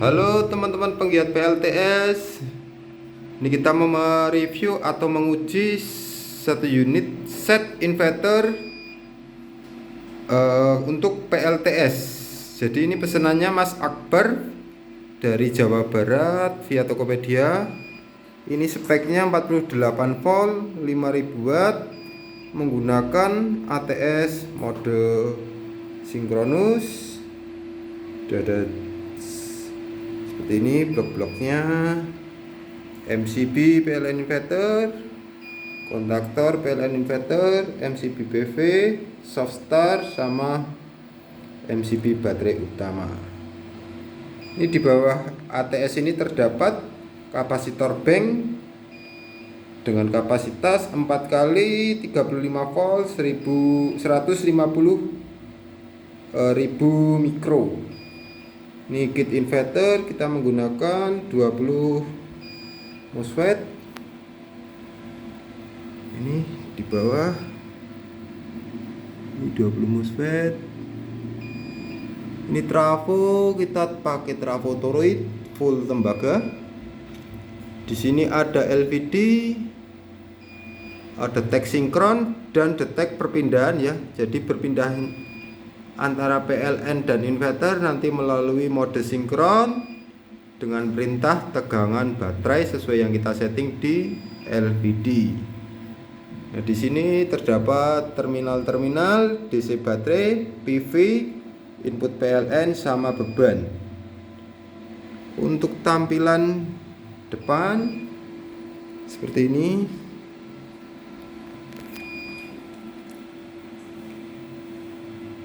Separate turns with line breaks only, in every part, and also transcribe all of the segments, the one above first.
Halo teman-teman penggiat PLTS. Ini kita mau mereview atau menguji satu unit set inverter untuk PLTS. Jadi ini pesanannya Mas Akbar dari Jawa Barat via Tokopedia. Ini speknya 48 volt 5000 watt menggunakan ATS mode sinkronus. Ada seperti ini blok-bloknya, MCB PLN inverter, kontaktor PLN inverter, MCB PV, soft start, sama MCB baterai utama. Ini di bawah ATS ini terdapat kapasitor bank dengan kapasitas 4 kali 35 volt 150.000 mikro. Ini kit inverter, kita menggunakan 20 MOSFET. Ini di bawah ini 20 MOSFET. Ini trafo, kita pakai trafo toroid full tembaga. Di sini ada LVD, ada detek sinkron dan detek perpindahan ya. Jadi perpindahan antara PLN dan inverter nanti melalui mode sinkron dengan perintah tegangan baterai sesuai yang kita setting di LVD. Nah, di sini terdapat terminal-terminal DC baterai, PV, input PLN sama beban. Untuk tampilan depan seperti ini.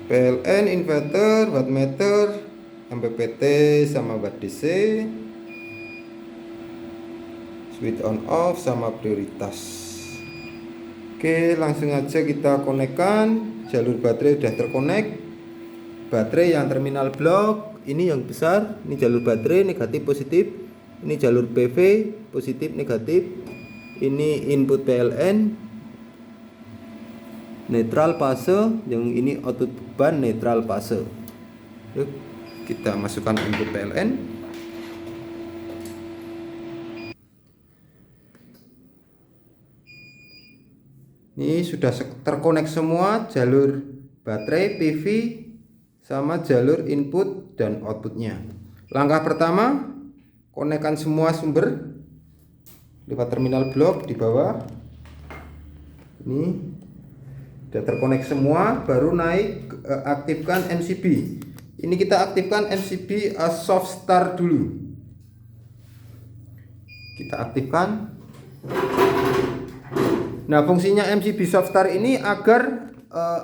PLN inverter, wattmeter, MPPT sama watt DC, switch on off sama prioritas. Oke, langsung aja kita konekkan. Jalur baterai udah terkonek. Baterai yang terminal blok ini yang besar, ini jalur baterai negatif positif. Ini jalur PV positif negatif. Ini input PLN netral fase, yang ini output beban netral fase. Yuk, kita masukkan input PLN. Ini sudah terkonek semua jalur baterai, PV, sama jalur input dan outputnya. Langkah pertama, konekkan semua sumber lewat terminal blok di bawah. Ini sudah terkonek semua, baru naik aktifkan MCB. Ini kita aktifkan MCB soft start dulu. Kita aktifkan. Nah, fungsinya MCB soft start ini agar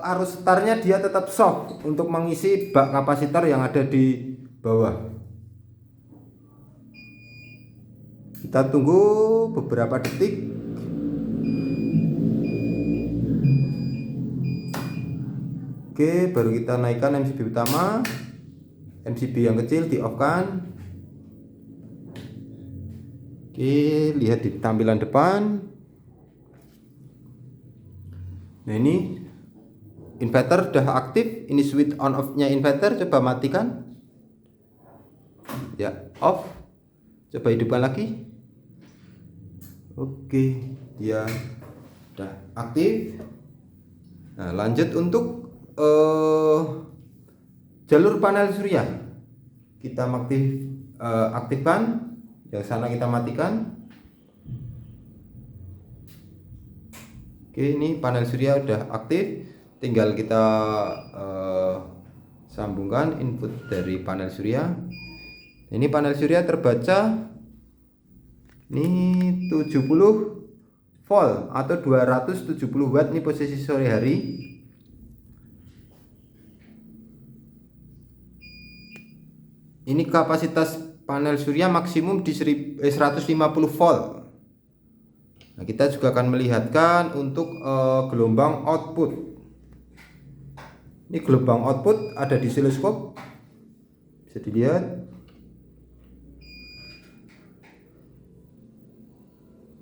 arus startnya dia tetap soft untuk mengisi bak kapasitor yang ada di bawah. Kita tunggu beberapa detik. Oke, baru kita naikkan MCB utama. MCB yang kecil di off kan. Oke, lihat di tampilan depan. Nah, ini inverter sudah aktif. Ini switch on off nya inverter, coba matikan. Ya, off. Coba hidupkan lagi. Oke, dia sudah aktif. Nah, lanjut untuk jalur panel surya. Kita aktifkan. Yang sana kita matikan. Oke, ini panel surya udah aktif. Tinggal kita sambungkan input dari panel surya. Ini panel surya terbaca ini 70 volt atau 270 watt. Ini posisi sore hari. Ini kapasitas panel surya maksimum di 150 volt. Nah, kita juga akan melihatkan untuk gelombang output. Ini gelombang output ada di siloskop, bisa dilihat.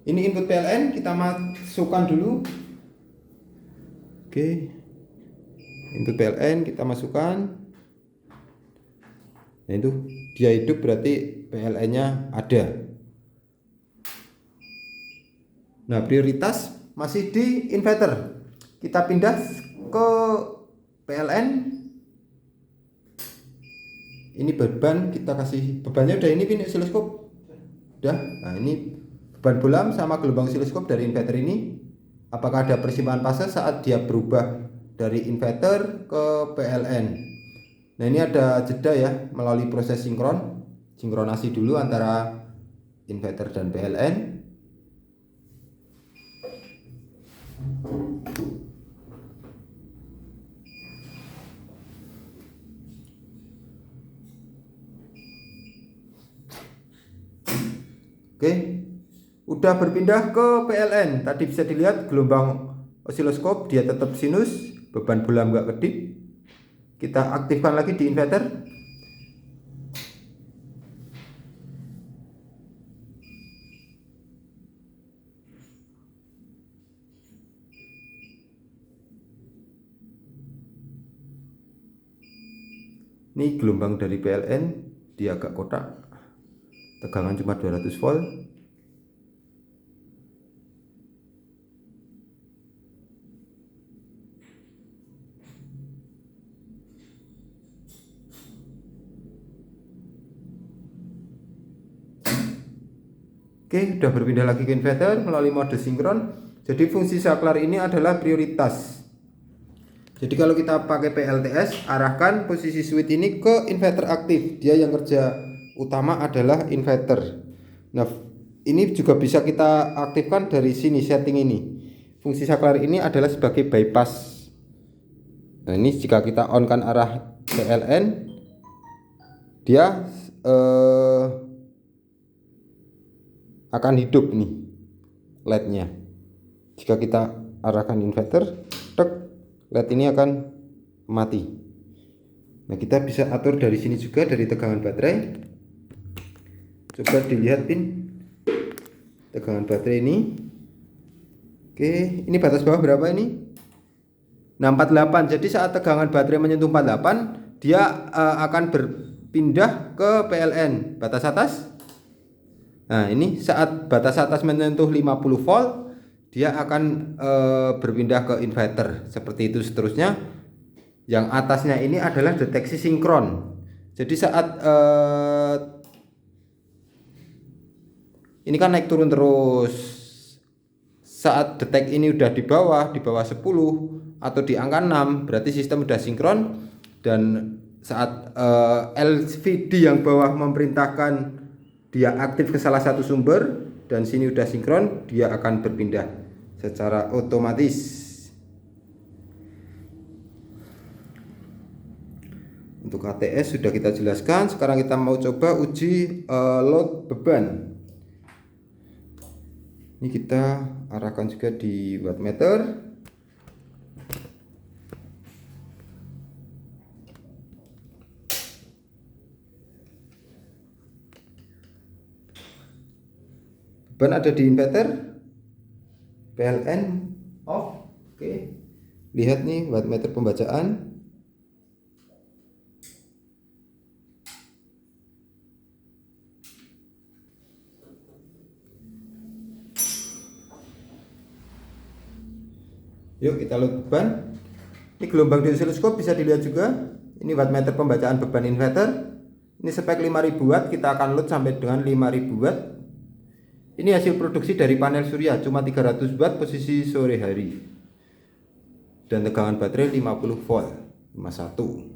Ini input PLN, kita masukkan dulu. Oke, input PLN kita masukkan. Nah itu dia hidup berarti PLN-nya ada. Nah prioritas masih di inverter. Kita pindah ke PLN. Ini beban, kita kasih bebannya udah ini pin osiloskop. Udah. Nah ini beban bolam sama gelombang osiloskop dari inverter ini. Apakah ada persimpangan fase saat dia berubah dari inverter ke PLN. Nah ini ada jeda ya melalui proses sinkronasi dulu antara inverter dan PLN. Oke, udah berpindah ke PLN. Tadi bisa dilihat gelombang osiloskop dia tetap sinus, beban bola nggak kedip. Kita aktifkan lagi di inverter. Ini gelombang dari PLN, dia agak kotak. Tegangan cuma 200 volt. Oke, udah berpindah lagi ke inverter melalui mode sinkron. Jadi fungsi saklar ini adalah prioritas. Jadi kalau kita pakai PLTS, arahkan posisi switch ini ke inverter aktif. Dia yang kerja utama adalah inverter. Nah, ini juga bisa kita aktifkan dari sini setting ini. Fungsi saklar ini adalah sebagai bypass. Nah, ini jika kita on kan arah PLN, dia akan hidup nih LED-nya. Jika kita arahkan inverter, LED ini akan mati. Nah, kita bisa atur dari sini juga dari tegangan baterai. Coba dilihat pin tegangan baterai ini. Oke, ini batas bawah berapa ini? Nah, 48. Jadi saat tegangan baterai menyentuh 48, dia akan berpindah ke PLN. Batas atas. Nah, ini saat batas atas menyentuh 50 volt, dia akan berpindah ke inverter. Seperti itu seterusnya. Yang atasnya ini adalah deteksi sinkron. Jadi saat ini kan naik turun terus. Saat detek ini udah di bawah 10 atau di angka 6, berarti sistem udah sinkron. Dan saat LVD yang bawah memerintahkan dia aktif ke salah satu sumber dan sini udah sinkron, dia akan berpindah secara otomatis. Untuk ATS sudah kita jelaskan. Sekarang kita mau coba uji load beban. Ini kita arahkan juga di wattmeter. Beban ada di inverter, PLN off. Oke, lihat nih wattmeter pembacaan. Yuk kita load beban. Ini gelombang di osiloskop bisa dilihat juga. Ini wattmeter pembacaan beban inverter. Ini spek 5000 watt, kita akan load sampai dengan 5000 watt. Ini hasil produksi dari panel surya, cuma 300 watt posisi sore hari. Dan tegangan baterai 50 volt, 51.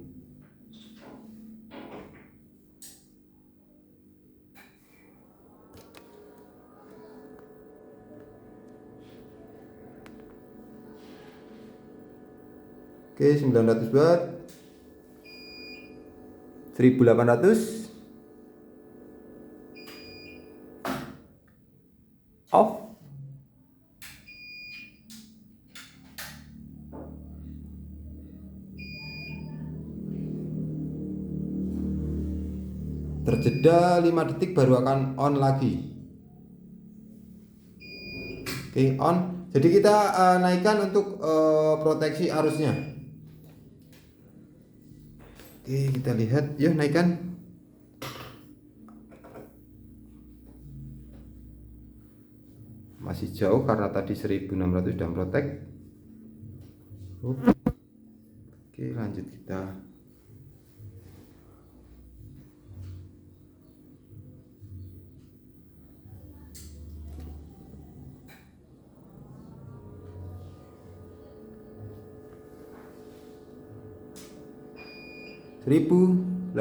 Oke, 900 watt, 1800, off. Terjeda 5 detik baru akan on lagi. Oke, on. Jadi kita naikkan untuk proteksi arusnya. Oke, kita lihat, yuk naikkan. masih jauh karena tadi 1600 dan protek. Oke, lanjut kita. $1.800,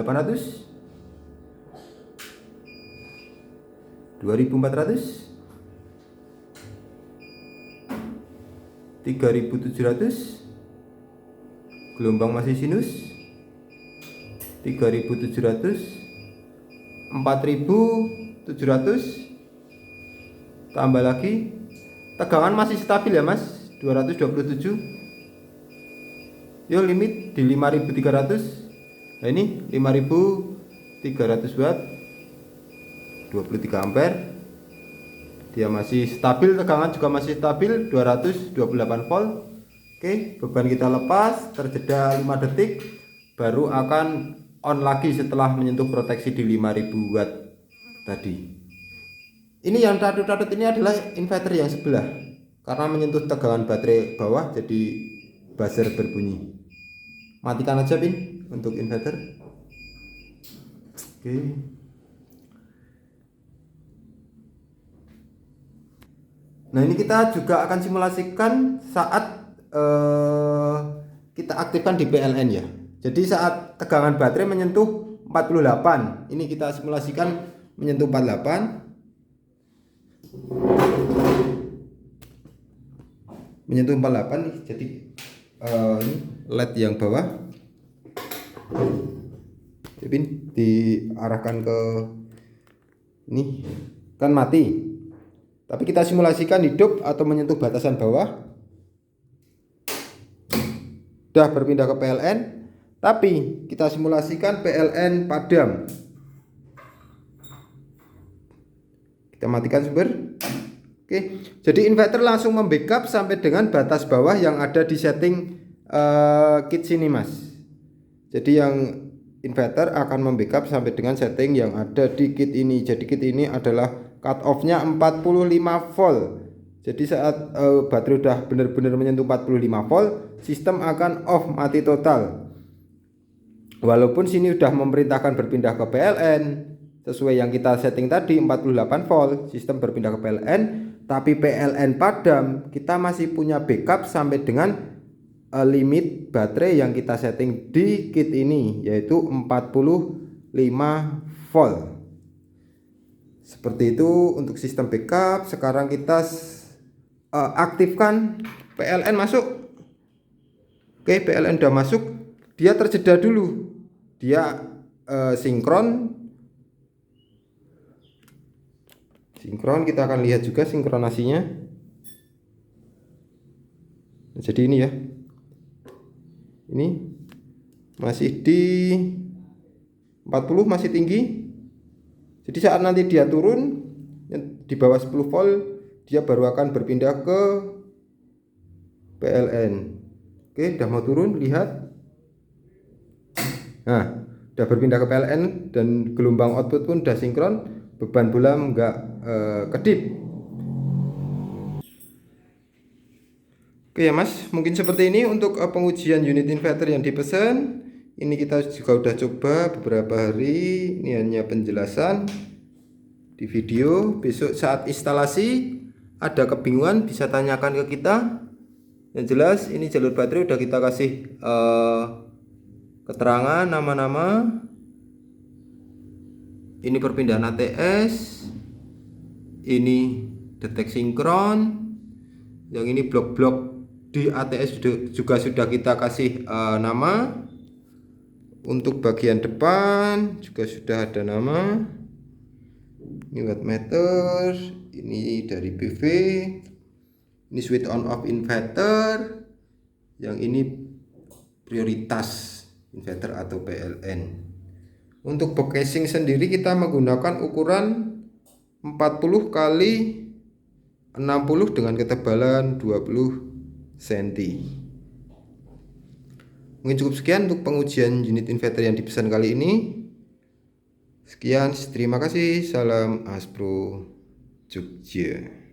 $2.400, $3.700, gelombang masih sinus, $3.700, $4.700, tambah lagi, tegangan masih stabil ya mas, 227. Yo, limit di 5.300. Nah ini 5.300 watt, 23 ampere. Dia masih stabil, tegangan juga masih stabil, 228 volt. Oke, beban kita lepas, terjeda 5 detik, baru akan on lagi setelah menyentuh proteksi di 5.000 watt tadi. Ini yang catut-catut ini adalah inverter yang sebelah, karena menyentuh tegangan baterai bawah jadi buzzer berbunyi. Matikan aja pin untuk inverter. Oke. Nah ini kita juga akan simulasikan saat kita aktifkan di PLN ya. Jadi saat tegangan baterai menyentuh 48, ini kita simulasikan menyentuh 48, menyentuh 48. Jadi LED yang bawah jadi diarahkan ke ini kan mati, tapi kita simulasikan hidup atau menyentuh batasan bawah, udah berpindah ke PLN, tapi kita simulasikan PLN padam. Kita matikan sumber. Oke, jadi inverter langsung membackup sampai dengan batas bawah yang ada di setting kit sini mas. Jadi yang inverter akan membackup sampai dengan setting yang ada di kit ini. Jadi kit ini adalah cut off nya 45 volt. Jadi saat baterai udah benar-benar menyentuh 45 volt, sistem akan off, mati total. Walaupun sini udah memerintahkan berpindah ke PLN sesuai yang kita setting tadi 48 volt, sistem berpindah ke PLN, tapi PLN padam, kita masih punya backup sampai dengan limit baterai yang kita setting di kit ini, yaitu 45 volt. Seperti itu untuk sistem backup. Sekarang kita aktifkan PLN masuk. Oke, PLN udah masuk. Dia terjeda dulu, dia sinkron. Kita akan lihat juga sinkronasinya. Jadi ini ya, ini masih di 40, masih tinggi. Jadi saat nanti dia turun di bawah 10 volt, dia baru akan berpindah ke PLN. Oke, udah mau turun, lihat. Nah, udah berpindah ke PLN dan gelombang output pun udah sinkron, beban bola enggak kedip. Oke ya mas, mungkin seperti ini untuk pengujian unit inverter yang dipesan. Ini kita juga udah coba beberapa hari. Ini hanya penjelasan di video. Besok saat instalasi ada kebingungan bisa tanyakan ke kita. Yang jelas ini jalur baterai udah kita kasih keterangan nama-nama. Ini perpindahan ATS, ini detek sinkron, yang ini blok-blok di ATS juga sudah kita kasih nama. Untuk bagian depan juga sudah ada nama. Ini wattmeter, ini dari PV, ini switch on off inverter, yang ini prioritas inverter atau PLN. Untuk box casing sendiri kita menggunakan ukuran 40 kali 60 dengan ketebalan 20 cm. Mungkin cukup sekian untuk pengujian unit inverter yang dipesan kali ini. Sekian, terima kasih. Salam Aspro Jogja.